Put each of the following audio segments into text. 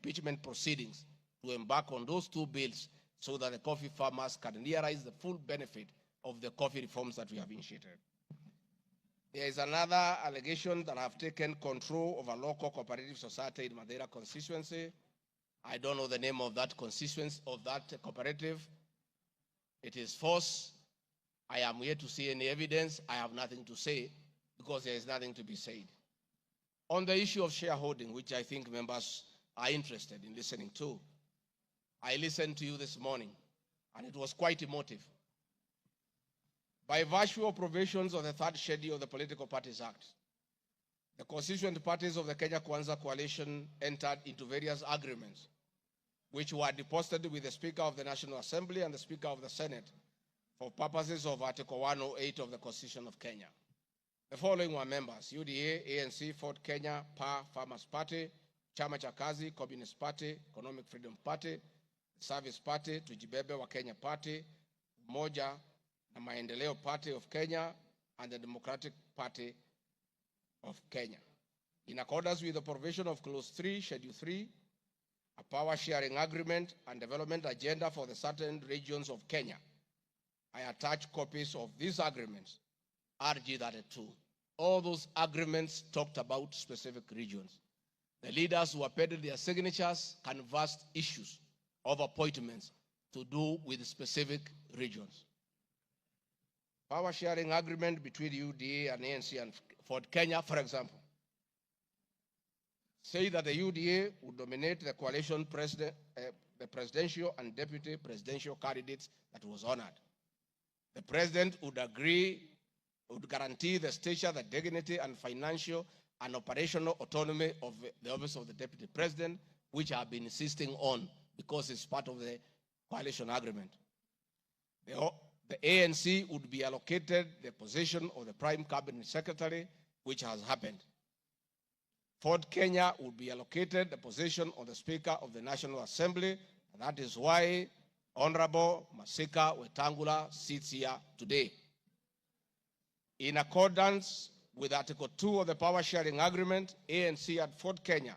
impeachment proceedings to embark on those two bills so that the coffee farmers can realize the full benefit of the coffee reforms that we have initiated. There is another allegation that I have taken control of a local cooperative society in Madeira constituency. I don't know the name of that constituency, of that cooperative. It is false. I am here to see any evidence. I have nothing to say because there is nothing to be said. On the issue of shareholding, which I think members are interested in listening to, I listened to you this morning, and it was quite emotive. By virtue of provisions of the third schedule of the Political Parties Act, the constituent parties of the Kenya Kwanza coalition entered into various agreements, which were deposited with the Speaker of the National Assembly and the Speaker of the Senate for purposes of Article 108 of the Constitution of Kenya. The following were members: UDA, ANC, Ford Kenya, PA, Farmers Party, Chama cha Kazi, Communist Party, Economic Freedom Party, Service Party, Tujibebe wa Kenya Party, Umoja na Maendeleo Party of Kenya, and the Democratic Party of Kenya. In accordance with the provision of Clause 3, Schedule 3, a power sharing agreement and development agenda for the certain regions of Kenya, I attach copies of these agreements, RG 32. All those agreements talked about specific regions. The leaders who appended their signatures canvassed issues of appointments to do with specific regions. Power sharing agreement between UDA and ANC and Ford Kenya, for example, say that the UDA would nominate the coalition president, the presidential and deputy presidential candidates that was honored. The president would guarantee the stature, the dignity, and financial and operational autonomy of the office of the deputy president, which I have been insisting on because it's part of the coalition agreement. The ANC would be allocated the position of the prime cabinet secretary, which has happened. Ford Kenya would be allocated the position of the Speaker of the National Assembly, and that is why Honorable Masika Wetangula sits here today. In accordance with Article 2 of the Power Sharing Agreement, ANC and Ford Kenya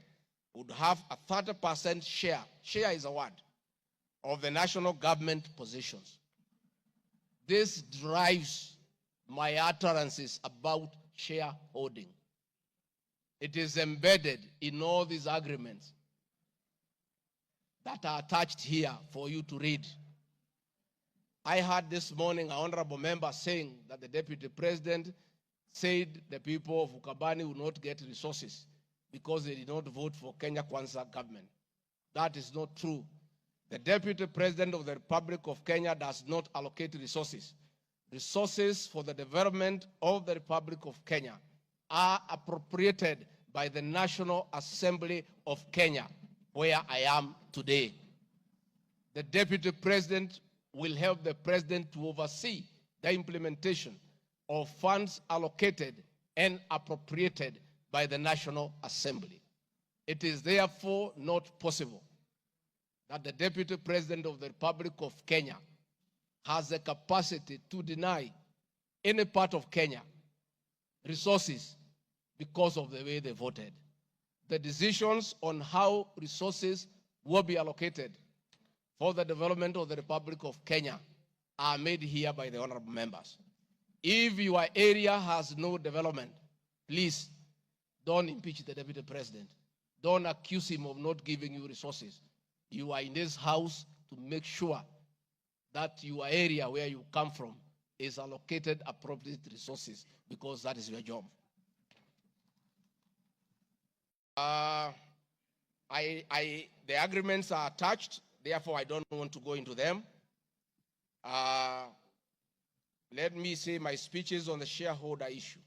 would have a 30% share is a word, of the national government positions. This drives my utterances about shareholding. It is embedded in all these agreements that are attached here for you to read. I heard this morning an honorable member saying that the deputy president said the people of Ukambani will not get resources because they did not vote for Kenya Kwanza government. That is not true. The deputy president of the Republic of Kenya does not allocate resources. Resources for the development of the Republic of Kenya are appropriated by the National Assembly of Kenya, where I am today. The deputy president will help the president to oversee the implementation of funds allocated and appropriated by the National Assembly. It is therefore not possible that the deputy president of the Republic of Kenya has the capacity to deny any part of Kenya resources because of the way they voted. The decisions on how resources will be allocated for the development of the Republic of Kenya are made here by the honorable members. If your area has no development, please don't impeach the deputy president. Don't accuse him of not giving you resources. You are in this house to make sure that your area where you come from is allocated appropriate resources, because that is your job. The agreements are attached, therefore I don't want to go into them. Let me say my speeches on the shareholder issue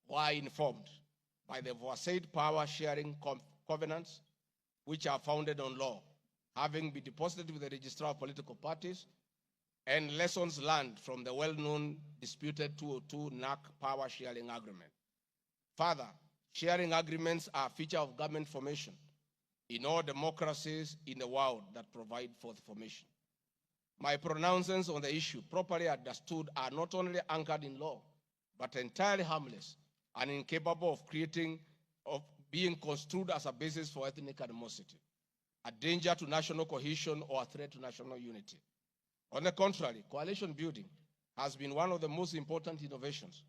were informed by the foresaid power sharing covenants, which are founded on law, having been deposited with the Registrar of Political Parties, and lessons learned from the well-known disputed 202 NAC power sharing agreement. Further, sharing agreements are a feature of government formation in all democracies in the world that provide for the formation. My pronouncements on the issue, properly understood, are not only anchored in law, but entirely harmless and incapable of being construed as a basis for ethnic animosity, a danger to national cohesion, or a threat to national unity. On the contrary, coalition building has been one of the most important innovations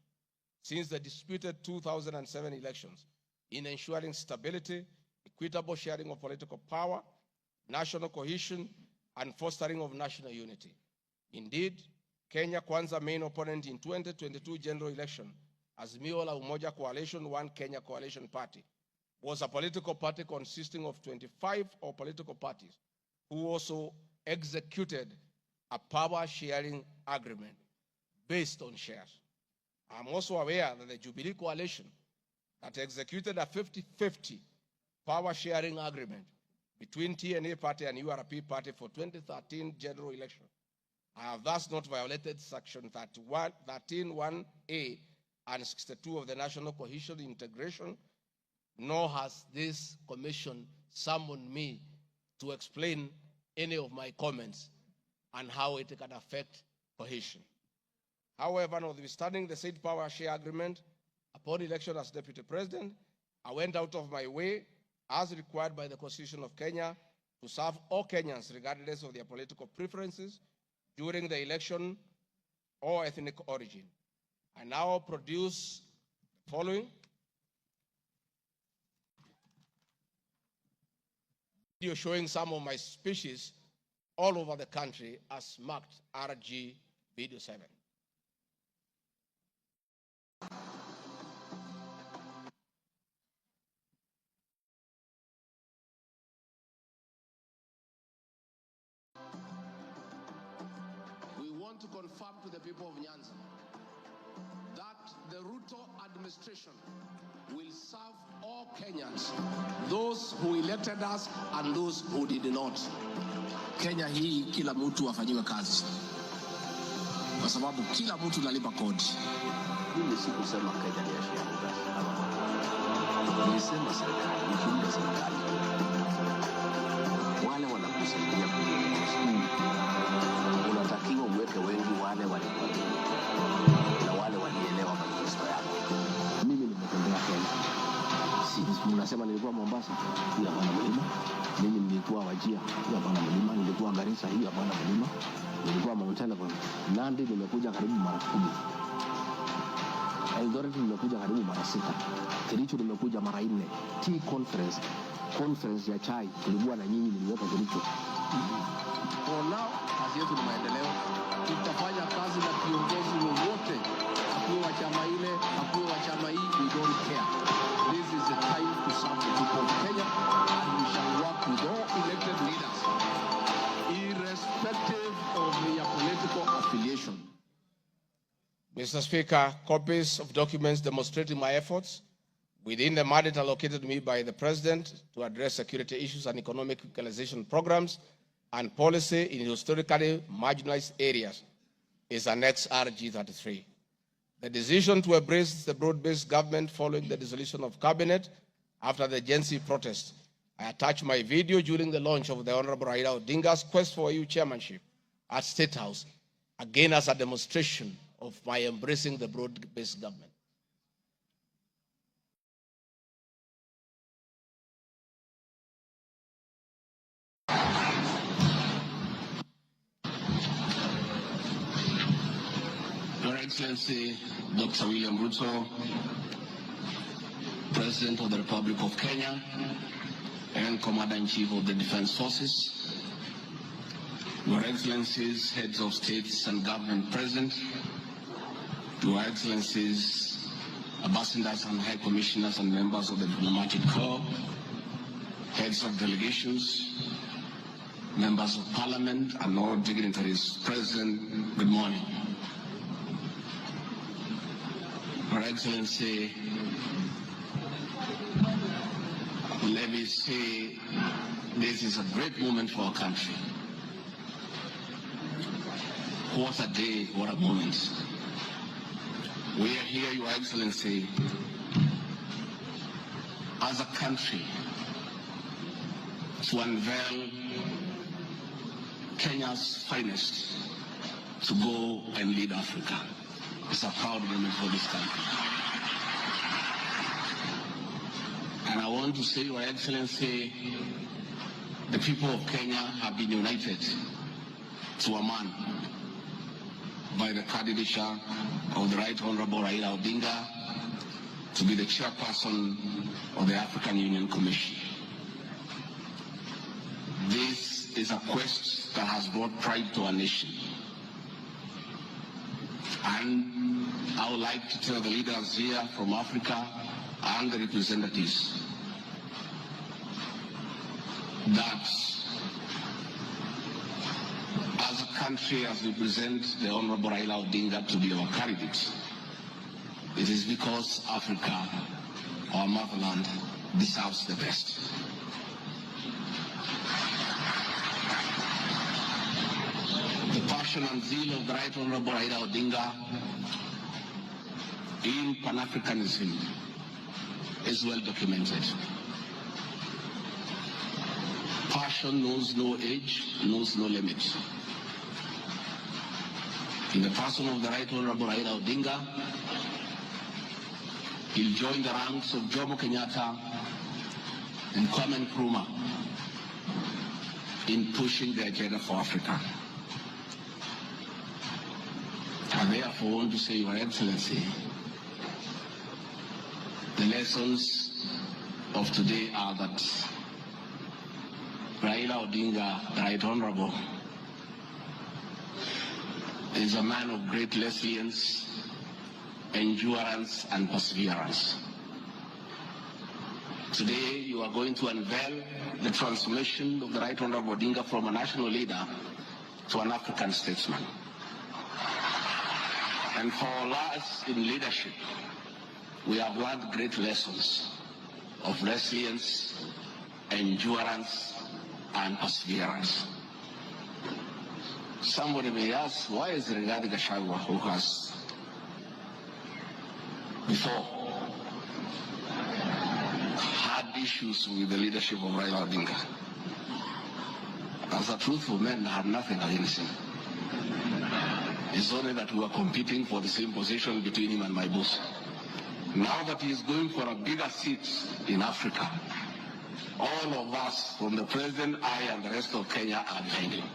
since the disputed 2007 elections in ensuring stability, equitable sharing of political power, national cohesion, and fostering of national unity. Indeed, Kenya Kwanza main opponent in 2022 general election, Azimio la Umoja Coalition, One Kenya Coalition Party, was a political party consisting of 25 political parties who also executed a power-sharing agreement based on shares. I'm also aware that the Jubilee Coalition that executed a 50-50 power-sharing agreement between TNA Party and URP Party for 2013 general election. I have thus not violated Section 13(1)(a) and 62 of the National Cohesion Integration, nor has this commission summoned me to explain any of my comments and how it can affect cohesion. However, notwithstanding the said power share agreement, upon election as Deputy President, I went out of my way, as required by the Constitution of Kenya, to serve all Kenyans regardless of their political preferences during the election or ethnic origin. I now produce the following video showing some of my speeches all over the country as marked RG Video 7. We want to confirm to the people of Nyanza that the Ruto administration will serve all Kenyans, those who elected us and those who did not. Kenya hii kila mtu afanyiwe kazi, kwa sababu kila mtu nalipa kodi. Mimi sikusema Kenya ni ya shareholders. Nilisema serikali, nikiunda serikali. Wale wanakusaidia kuongoza. Unatakiwa uweke wengi wale walikuwa na wale walielewa manifesto yako. Mimi nimetembea Kenya. Mnasema nilikuwa Mombasa, hii hapana mlima. Mimi nilikuwa Wajir, hii hapana mlima. Nilikuwa Garissa, hii hapana mlima. Nilikuwa Mount Elgon. Nandi nimekuja karibu mara 10. Eldoret nimekuja karibu mara 6. Kericho nimekuja mara 4. Tea conference ya chai tulikuwa na nyinyi, niliweka Kericho. For now, kazi yetu ni maendeleo. Tutafanya kazi na viongozi wote, akiwa wa chama ile, akiwa wa chama hii, we don't care. This is the time to serve the people of Kenya, and we shall work with all elected leaders, irrespective of their political affiliation. Mr. Speaker, copies of documents demonstrating my efforts within the mandate allocated me by the President to address security issues and economic equalization programs and policy in historically marginalized areas is Annex RG33. The decision to embrace the broad-based government following the dissolution of cabinet after the Gen Z protest. I attached my video during the launch of the Honorable Raila Odinga's quest for EU chairmanship at State House, again as a demonstration of my embracing the broad-based government. Your Excellency, Dr. William Ruto, President of the Republic of Kenya and Commander-in-Chief of the Defense Forces, Your Excellencies, Heads of States and Government present, Your Excellencies, Ambassadors and High Commissioners and members of the Diplomatic Corps, Heads of Delegations, Members of Parliament and all dignitaries present, good morning. Your Excellency, let me say this is a great moment for our country. What a day, what a moment. We are here, Your Excellency, as a country to unveil Kenya's finest to go and lead Africa. It's a proud moment for this country. And I want to say, Your Excellency, the people of Kenya have been united to a man by the candidature of the Right Honorable Raila Odinga to be the chairperson of the African Union Commission. This is a quest that has brought pride to our nation. And I would like to tell the leaders here from Africa and the representatives that as a country, as we present the Honorable Raila Odinga to be our candidate, it is because Africa, our motherland, deserves the best. The passion and zeal of the Right Honorable Raila Odinga in Pan-Africanism is well documented. Passion knows no age, knows no limit. In the person of the Right Honorable Raila Odinga, he'll join the ranks of Jomo Kenyatta and Kwame Nkrumah in pushing the agenda for Africa. I therefore want to say, Your Excellency, the lessons of today are that Raila Odinga, the Right Honorable, is a man of great resilience, endurance, and perseverance. Today, you are going to unveil the transformation of the Right Honorable Odinga from a national leader to an African statesman. And for us in leadership, we have learned great lessons of resilience, endurance, and perseverance. Somebody may ask, why is it Gachagua, who has before had issues with the leadership of Raila Odinga? As a truthful man, I had nothing against him. It's only that we were competing for the same position between him and my boss. Now that he is going for a bigger seat in Africa, all of us, from the president, I, and the rest of Kenya, are behind him.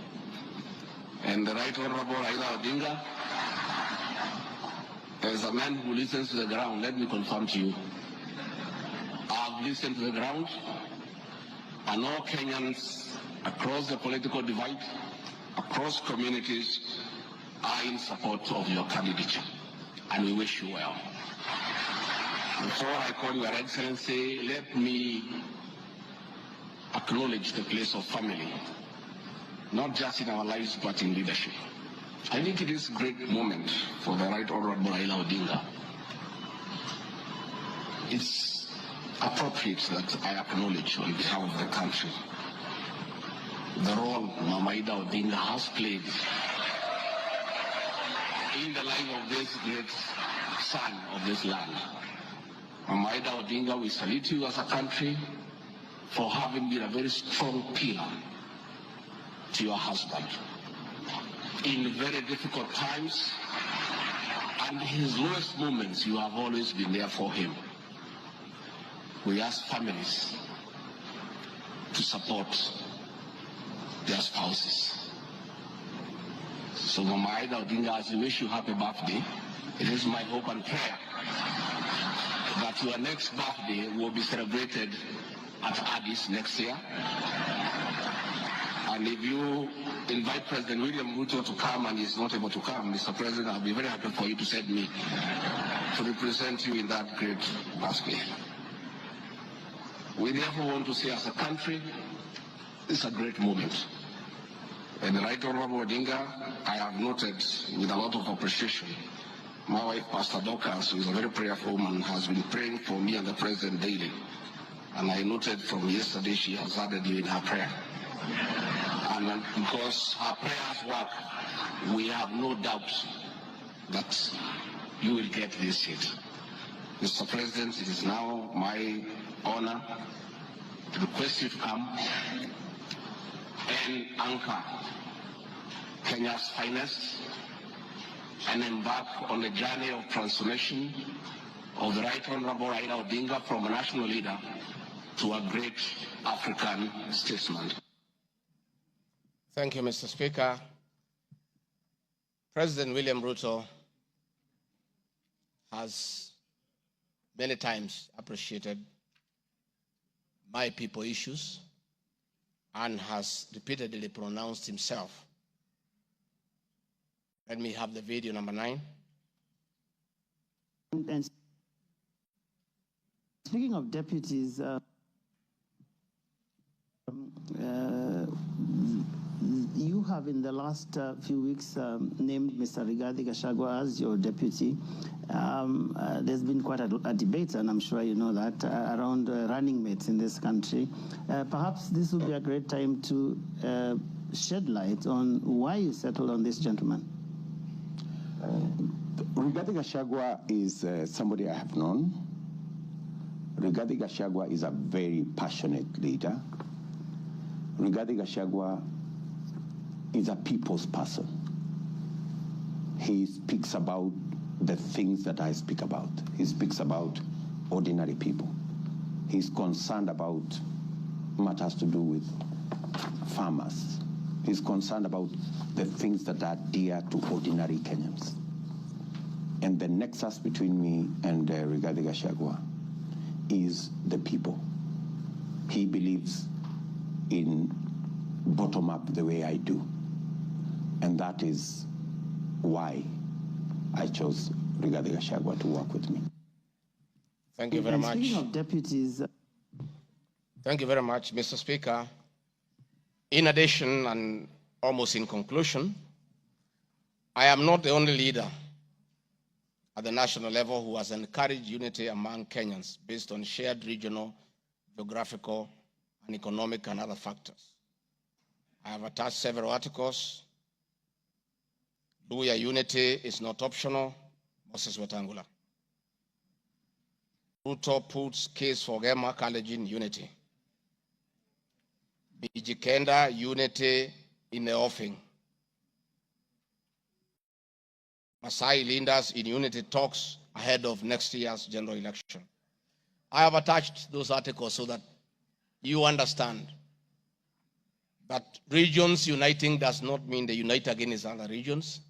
And the Right Honorable Raila Odinga, as a man who listens to the ground, let me confirm to you, I've listened to the ground, and all Kenyans across the political divide, across communities, are in support of your candidature, and we wish you well. Before I call Your Excellency, let me acknowledge the place of family, not just in our lives, but in leadership. I think it is a great moment for the Right Honorable Raila Odinga. It's appropriate that I acknowledge on behalf of the country the role Mama Ida Odinga has played in the life of this great son of this land. Mama Ida Odinga, we salute you as a country for having been a very strong pillar to your husband in very difficult times, and his lowest moments, you have always been there for him. We ask families to support their spouses. So Mama Ida Odinga, as we wish you happy birthday, it is my hope and prayer that your next birthday will be celebrated at Addis next year. And if you invite President William Ruto to come and he's not able to come, Mr. President, I'll be very happy for you to send me to represent you in that great birthday. We therefore want to say, as a country, it's a great moment. And the Right Honorable Odinga, I have noted with a lot of appreciation, my wife, Pastor Dorcas, who is a very prayerful woman, has been praying for me and the President daily. And I noted from yesterday she has added you in her prayer. And because her prayers work, we have no doubt that you will get this seat. Mr. President, it is now my honor to request you to come and anchor Kenya's finest and embark on the journey of transformation of the Right Honorable Raila Odinga from a national leader to a great African statesman. Thank you, Mr. Speaker. President William Ruto has many times appreciated my people issues and has repeatedly pronounced himself. Let me have the video number 9. And speaking of deputies, you have in the last few weeks named Mr. Gachagua as your deputy. There's been quite a debate, and I'm sure you know that, around running mates in this country. Perhaps this would be a great time to shed light on why you settled on this gentleman. Gachagua is somebody I have known. Gachagua is a very passionate leader. Gachagua is a people's person. He speaks about the things that I speak about. He speaks about ordinary people. He's concerned about matters to do with farmers. He's concerned about the things that are dear to ordinary Kenyans. And the nexus between me and Gachagua is the people. He believes in bottom-up the way I do. And that is why I chose Gachagua to work with me. Thank you very much. Speaking of deputies... Thank you very much, Mr. Speaker. In addition, and almost in conclusion, I am not the only leader at the national level who has encouraged unity among Kenyans based on shared regional, geographical, and economic and other factors. I have attached several articles. Luya unity is not optional, Moses Wetangula. Ruto puts case for Gema College in unity. Bijikenda unity in the offing. Masai leaders in unity talks ahead of next year's general election. I have attached those articles so that you understand that regions uniting does not mean they unite against other regions.